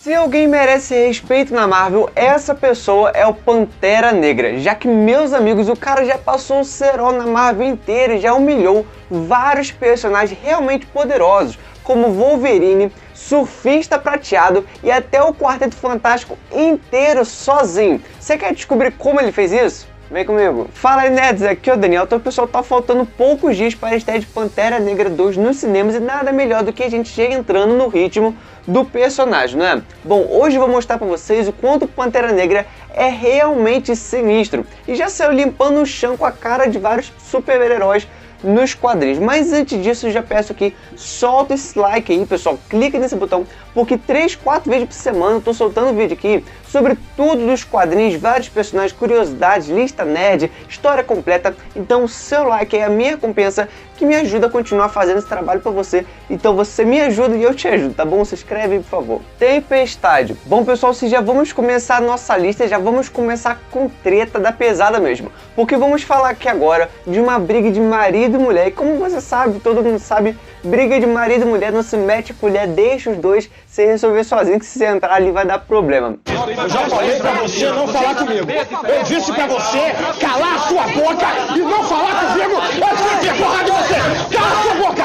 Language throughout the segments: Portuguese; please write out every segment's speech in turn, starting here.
Se alguém merece respeito na Marvel, essa pessoa é o Pantera Negra, já que, meus amigos, o cara já passou o cerol na Marvel inteira e já humilhou vários personagens realmente poderosos, como Wolverine, Surfista Prateado e até o Quarteto Fantástico inteiro sozinho. Você quer descobrir como ele fez isso? Vem comigo. Fala aí, nerds, aqui é o Daniel. Então, pessoal, tá faltando poucos dias para a estreia de Pantera Negra 2 nos cinemas e nada melhor do que a gente chega entrando no ritmo do personagem, né? Bom, hoje eu vou mostrar para vocês o quanto o Pantera Negra é realmente sinistro e já saiu limpando o chão com a cara de vários super-heróis nos quadrinhos. Mas antes disso, eu já peço aqui, solta esse like aí, pessoal, clica nesse botão, porque 3, 4 vezes por semana eu tô soltando vídeo aqui sobre tudo dos quadrinhos, vários personagens, curiosidades, lista nerd, história completa. Então o seu like é a minha recompensa que me ajuda a continuar fazendo esse trabalho para você. Então você me ajuda e eu te ajudo, tá bom? Se inscreve aí, por favor. Tempestade. Bom, pessoal, se já vamos começar a nossa lista, já vamos começar com treta da pesada mesmo, porque vamos falar aqui agora de uma briga de marido e mulher. E como você sabe, todo mundo sabe, briga de marido e mulher não se mete colher, deixa os dois se resolver sozinho, que se você entrar ali vai dar problema. Eu já falei pra você não falar comigo. Eu disse pra você calar a sua boca e não falar comigo. Eu vou ter porra de você. Cala a sua boca!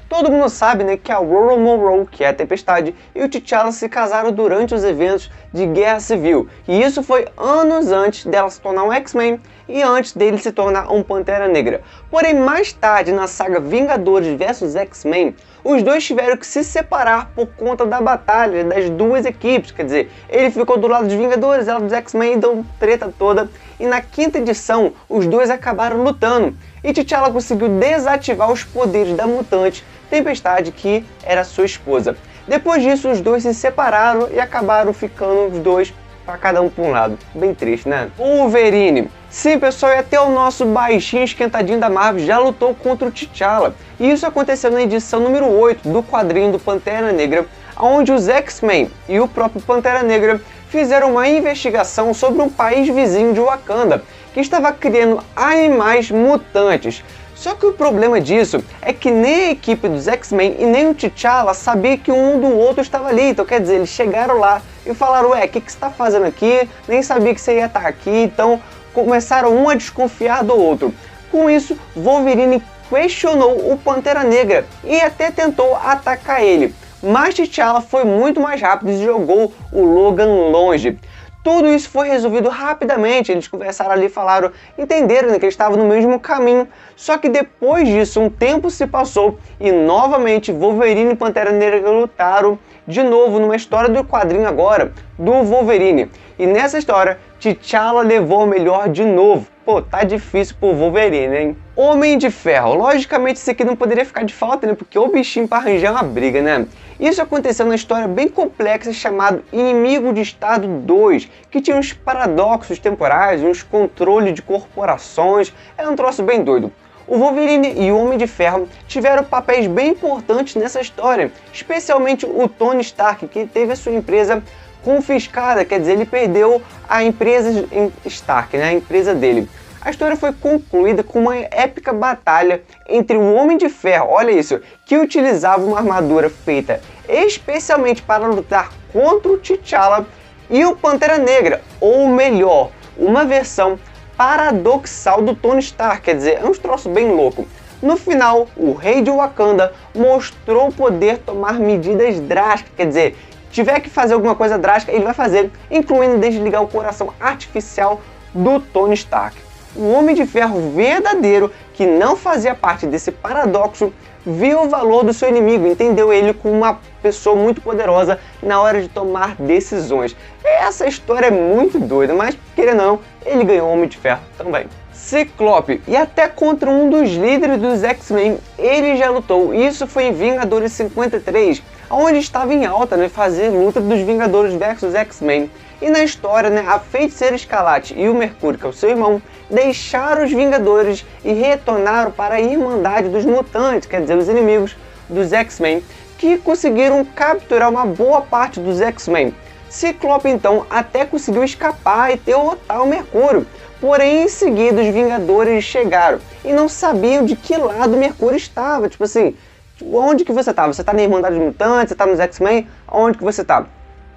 Todo mundo sabe, né, que a Ororo Munroe, que é a Tempestade, e o T'Challa se casaram durante os eventos de Guerra Civil. E isso foi anos antes dela se tornar um X-Men e antes dele se tornar um Pantera Negra. Porém, mais tarde, na saga Vingadores vs X-Men, os dois tiveram que se separar por conta da batalha das duas equipes. Quer dizer, ele ficou do lado dos Vingadores, ela dos X-Men, deu treta toda. E na quinta edição, os dois acabaram lutando. E T'Challa conseguiu desativar os poderes da mutante Tempestade, que era sua esposa. Depois disso, os dois se separaram e acabaram ficando os dois para cada um por um lado. Bem triste, né? Wolverine. Sim, pessoal, e até o nosso baixinho esquentadinho da Marvel já lutou contra o T'Challa. E isso aconteceu na edição número 8 do quadrinho do Pantera Negra, onde os X-Men e o próprio Pantera Negra fizeram uma investigação sobre um país vizinho de Wakanda, que estava criando animais mutantes. Só que o problema disso é que nem a equipe dos X-Men e nem o T'Challa sabia que um do outro estava ali. Então, quer dizer, eles chegaram lá e falaram: ué, o que você está fazendo aqui? Nem sabia que você ia estar aqui. Então começaram um a desconfiar do outro. Com isso, Wolverine questionou o Pantera Negra e até tentou atacar ele. Mas T'Challa foi muito mais rápido e jogou o Logan longe. Tudo isso foi resolvido rapidamente, eles conversaram ali, falaram, entenderam, né, que eles estavam no mesmo caminho. Só que depois disso, um tempo se passou e novamente Wolverine e Pantera Negra lutaram de novo numa história do quadrinho agora, do Wolverine. E nessa história, T'Challa levou o melhor de novo. Pô, tá difícil pro Wolverine, hein? Homem de Ferro. Logicamente isso aqui não poderia ficar de falta, né? Porque o bichinho pra arranjar uma briga, né? Isso aconteceu na história bem complexa chamada Inimigo de Estado 2, que tinha uns paradoxos temporais, uns controles de corporações. É um troço bem doido. O Wolverine e o Homem de Ferro tiveram papéis bem importantes nessa história, especialmente o Tony Stark, que teve a sua empresa confiscada, quer dizer, ele perdeu a empresa Stark, né, a empresa dele. A história foi concluída com uma épica batalha entre o Homem de Ferro, olha isso, que utilizava uma armadura feita especialmente para lutar contra o T'Challa, e o Pantera Negra, ou melhor, uma versão paradoxal do Tony Stark, quer dizer, é um troço bem louco. No final, o rei de Wakanda mostrou poder tomar medidas drásticas, quer dizer, tiver que fazer alguma coisa drástica, ele vai fazer, incluindo desligar o coração artificial do Tony Stark. O Homem de Ferro verdadeiro, que não fazia parte desse paradoxo, viu o valor do seu inimigo, entendeu ele como uma pessoa muito poderosa na hora de tomar decisões. Essa história é muito doida, mas querendo ou não, ele ganhou o Homem de Ferro também. Ciclope, e até contra um dos líderes dos X-Men ele já lutou. Isso foi em Vingadores 53, onde estava em alta, né, fazer luta dos Vingadores versus X-Men. E na história, né, a Feiticeira Escarlate e o Mercúrio, que é o seu irmão, deixaram os Vingadores e retornaram para a Irmandade dos Mutantes, quer dizer, os inimigos dos X-Men, que conseguiram capturar uma boa parte dos X-Men. Ciclope então até conseguiu escapar e derrotar o Mercúrio. Porém, em seguida, os Vingadores chegaram e não sabiam de que lado o Mercúrio estava. Tipo assim, onde que você tá? Você tá na Irmandade dos Mutantes? Você tá nos X-Men? Onde que você tá?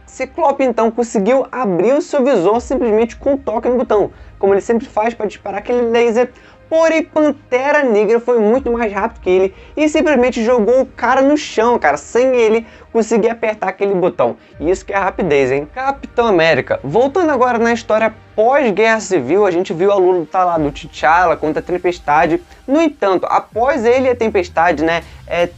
Ciclope então conseguiu abrir o seu visor simplesmente com um toque no botão, como ele sempre faz para disparar aquele laser. Porém, Pantera Negra foi muito mais rápido que ele e simplesmente jogou o cara no chão, cara, sem ele conseguir apertar aquele botão. E isso que é rapidez, hein? Capitão América. Voltando agora na história pós-Guerra Civil, a gente viu a luta lá do T'Challa contra a Tempestade. No entanto, após ele e a Tempestade,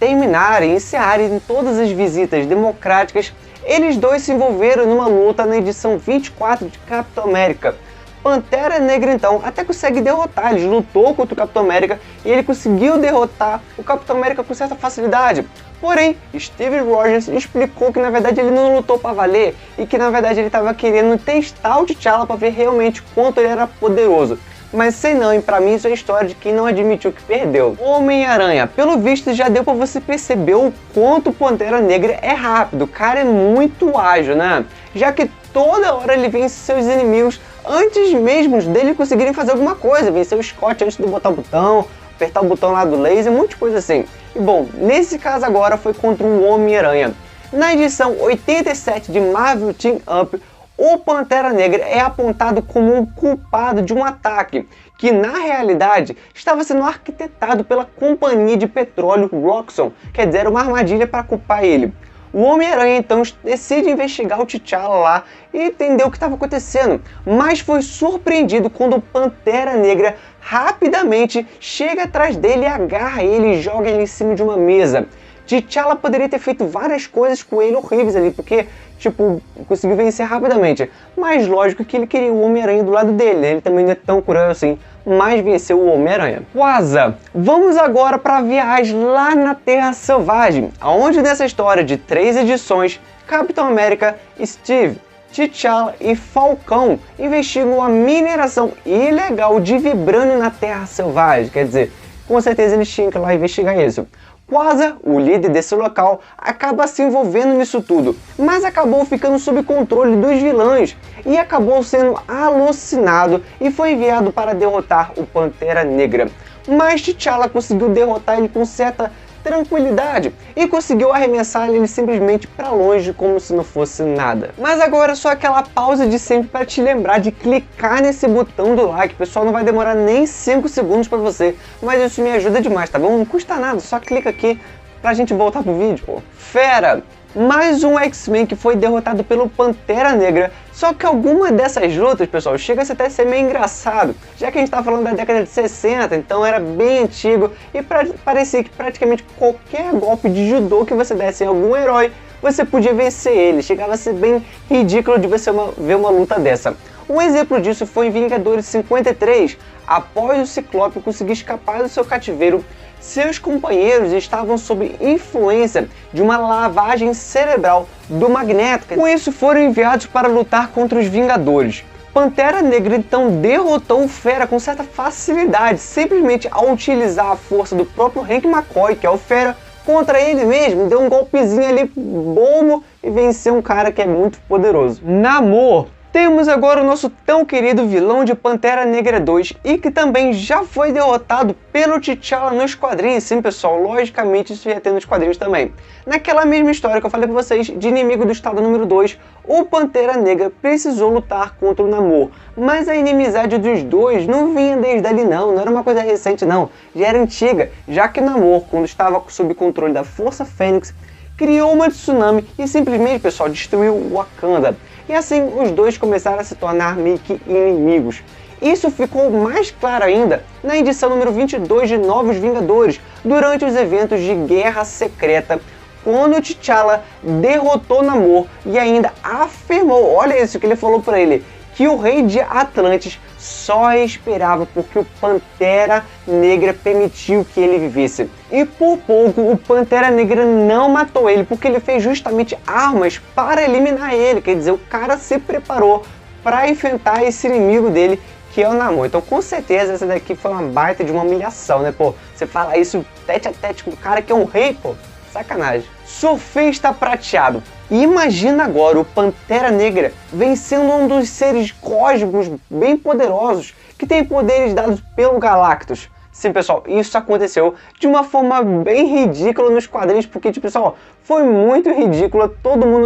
terminarem, encerrarem todas as visitas democráticas, eles dois se envolveram numa luta na edição 24 de Capitão América. Pantera Negra então até consegue derrotar, ele lutou contra o Capitão América e ele conseguiu derrotar o Capitão América com certa facilidade. Porém, Steve Rogers explicou que na verdade ele não lutou para valer e que na verdade ele estava querendo testar o T'Challa para ver realmente quanto ele era poderoso. Mas sei não, e pra mim isso é a história de quem não admitiu que perdeu. Homem-Aranha, pelo visto já deu pra você perceber o quanto o Pantera Negra é rápido, o cara é muito ágil, né? Já que toda hora ele vence seus inimigos antes mesmo dele conseguirem fazer alguma coisa, vencer o Scott antes de botar o botão, apertar o botão lá do laser, um monte de coisa assim. E bom, nesse caso agora foi contra o Homem-Aranha. Na edição 87 de Marvel Team Up, o Pantera Negra é apontado como um culpado de um ataque, que na realidade estava sendo arquitetado pela companhia de petróleo Roxxon, quer dizer, era uma armadilha para culpar ele. O Homem-Aranha então decide investigar o T'Challa lá e entender o que estava acontecendo, mas foi surpreendido quando o Pantera Negra rapidamente chega atrás dele e agarra ele e joga ele em cima de uma mesa. T'Challa poderia ter feito várias coisas com ele horríveis ali, porque, tipo, conseguiu vencer rapidamente. Mas lógico que ele queria o Homem-Aranha do lado dele, ele também não é tão cruel assim, mas venceu o Homem-Aranha. Quasa! Vamos agora para a viagem lá na Terra Selvagem, onde nessa história de 3 edições, Capitão América, Steve, T'Challa e Falcão investigam a mineração ilegal de vibrânio na Terra Selvagem, quer dizer, com certeza eles tinham que ir lá investigar isso. Quasar, o líder desse local, acaba se envolvendo nisso tudo, mas acabou ficando sob controle dos vilões e acabou sendo alucinado e foi enviado para derrotar o Pantera Negra. Mas T'Challa conseguiu derrotar ele com certa tranquilidade e conseguiu arremessar ele simplesmente para longe como se não fosse nada. Mas agora só aquela pausa de sempre para te lembrar de clicar nesse botão do like, pessoal, não vai demorar nem 5 segundos para você, mas isso me ajuda demais, tá bom? Não custa nada, só clica aqui pra gente voltar pro vídeo, pô. Fera! Mais um X-Men que foi derrotado pelo Pantera Negra, só que alguma dessas lutas, pessoal, chega a até ser meio engraçado, já que a gente tá falando da década de 60, então era bem antigo e parecia que praticamente qualquer golpe de judô que você desse em algum herói, você podia vencer ele, chegava a ser bem ridículo de você ver uma luta dessa. Um exemplo disso foi em Vingadores 53, após o Ciclope conseguir escapar do seu cativeiro, seus companheiros estavam sob influência de uma lavagem cerebral do Magneto. Com isso foram enviados para lutar contra os Vingadores. Pantera Negra então derrotou o Fera com certa facilidade, simplesmente ao utilizar a força do próprio Hank McCoy, que é o Fera, contra ele mesmo, deu um golpezinho ali bobo e venceu um cara que é muito poderoso. Namor. Temos agora o nosso tão querido vilão de Pantera Negra 2 e que também já foi derrotado pelo T'Challa nos quadrinhos. Sim, pessoal, logicamente isso ia ter nos quadrinhos também. Naquela mesma história que eu falei pra vocês, de inimigo do estado número 2, o Pantera Negra precisou lutar contra o Namor. Mas a inimizade dos dois não vinha desde ali não era uma coisa recente não, já era antiga, já que Namor, quando estava sob controle da Força Fênix, criou uma tsunami e simplesmente, pessoal, destruiu Wakanda. E assim os dois começaram a se tornar meio que inimigos. Isso ficou mais claro ainda na edição número 22 de Novos Vingadores, durante os eventos de Guerra Secreta, quando T'Challa derrotou Namor e ainda afirmou, olha isso que ele falou para ele, que o rei de Atlantis só esperava porque o Pantera Negra permitiu que ele vivesse. E por pouco o Pantera Negra não matou ele, porque ele fez justamente armas para eliminar ele. Quer dizer, o cara se preparou para enfrentar esse inimigo dele, que é o Namor. Então com certeza essa daqui foi uma baita de uma humilhação, né, pô? Você fala isso tete a tete com o cara que é um rei, pô? Sacanagem. Surfista prateado. E imagina agora o Pantera Negra vencendo um dos seres cósmicos bem poderosos que tem poderes dados pelo Galactus. Sim, pessoal, isso aconteceu de uma forma bem ridícula nos quadrinhos, porque, tipo, pessoal, foi muito ridícula,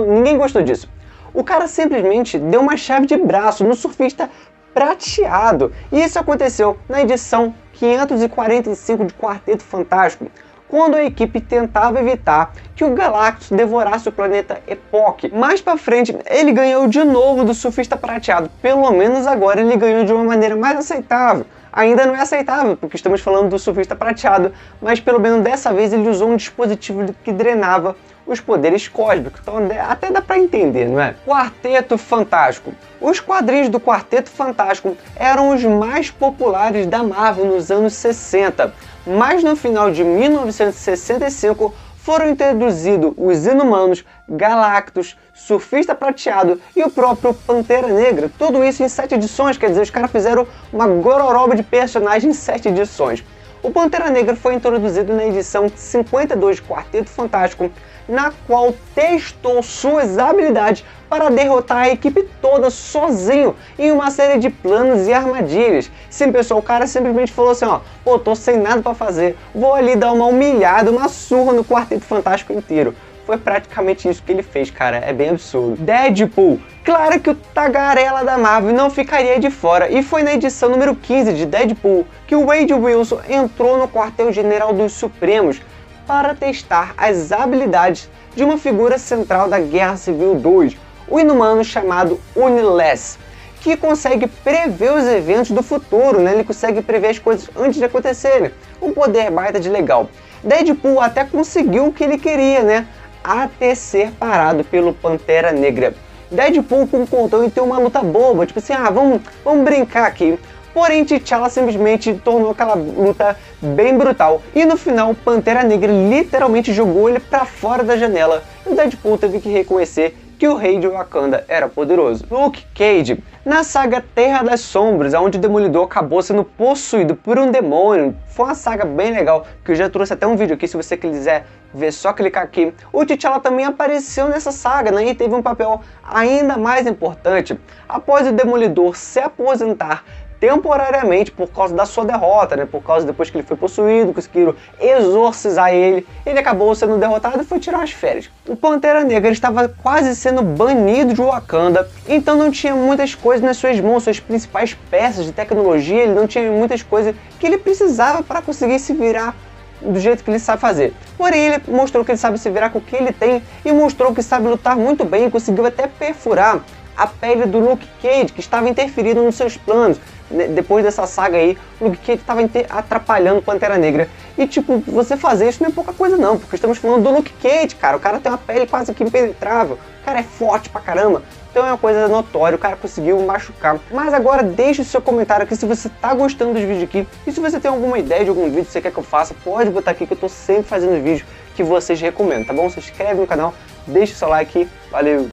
ninguém gostou disso. O cara simplesmente deu uma chave de braço no surfista prateado. E isso aconteceu na edição 545 de Quarteto Fantástico, quando a equipe tentava evitar que o Galactus devorasse o planeta Epoch. Mais pra frente, ele ganhou de novo do surfista prateado. Pelo menos agora ele ganhou de uma maneira mais aceitável. Ainda não é aceitável, porque estamos falando do surfista prateado, mas pelo menos dessa vez ele usou um dispositivo que drenava os poderes cósmicos, então até dá pra entender, não é? Quarteto Fantástico. Os quadrinhos do Quarteto Fantástico eram os mais populares da Marvel nos anos 60, mas no final de 1965 foram introduzidos os Inumanos, Galactus, Surfista Prateado e o próprio Pantera Negra. Tudo isso em 7 edições, quer dizer, os caras fizeram uma gororoba de personagens em 7 edições. O Pantera Negra foi introduzido na edição 52 de Quarteto Fantástico, na qual testou suas habilidades para derrotar a equipe toda sozinho em uma série de planos e armadilhas. Sim, pessoal, o cara simplesmente falou assim, ó, pô, tô sem nada para fazer, vou ali dar uma humilhada, uma surra no Quarteto Fantástico inteiro. Foi praticamente isso que ele fez, cara, é bem absurdo. Deadpool. Claro que o tagarela da Marvel não ficaria de fora, e foi na edição número 15 de Deadpool que o Wade Wilson entrou no quartel-general dos Supremos para testar as habilidades de uma figura central da Guerra Civil 2, o inumano chamado Uniless, que consegue prever os eventos do futuro, né? Ele consegue prever as coisas antes de acontecerem. Um poder baita de legal. Deadpool até conseguiu o que ele queria, né? Até ser parado pelo Pantera Negra. Deadpool concordou em ter uma luta boba, tipo assim, vamos brincar aqui. Porém, T'Challa simplesmente tornou aquela luta bem brutal. E no final, Pantera Negra literalmente jogou ele pra fora da janela. E o Deadpool teve que reconhecer que o rei de Wakanda era poderoso. Luke Cage. Na saga Terra das Sombras, onde o Demolidor acabou sendo possuído por um demônio, foi uma saga bem legal, que eu já trouxe até um vídeo aqui, se você quiser ver, só clicar aqui. O T'Challa também apareceu nessa saga, né, e teve um papel ainda mais importante. Após o Demolidor se aposentar temporariamente por causa da sua derrota, né? Por causa depois que ele foi possuído, conseguiram exorcizar ele, ele acabou sendo derrotado e foi tirar umas férias. O Pantera Negra estava quase sendo banido de Wakanda, então não tinha muitas coisas nas suas mãos, suas principais peças de tecnologia, ele não tinha muitas coisas que ele precisava para conseguir se virar do jeito que ele sabe fazer. Porém, ele mostrou que ele sabe se virar com o que ele tem e mostrou que sabe lutar muito bem e conseguiu até perfurar a pele do Luke Cage, que estava interferindo nos seus planos. Depois dessa saga aí, o Luke Cage estava atrapalhando o Pantera Negra. E tipo, você fazer isso não é pouca coisa não, porque estamos falando do Luke Cage, cara. O cara tem uma pele quase que impenetrável, o cara é forte pra caramba. Então é uma coisa notória, o cara conseguiu machucar. Mas agora deixe o seu comentário aqui se você tá gostando dos vídeos aqui. E se você tem alguma ideia de algum vídeo que você quer que eu faça, pode botar aqui que eu tô sempre fazendo vídeo que vocês recomendam, tá bom? Se inscreve no canal, deixa o seu like, valeu!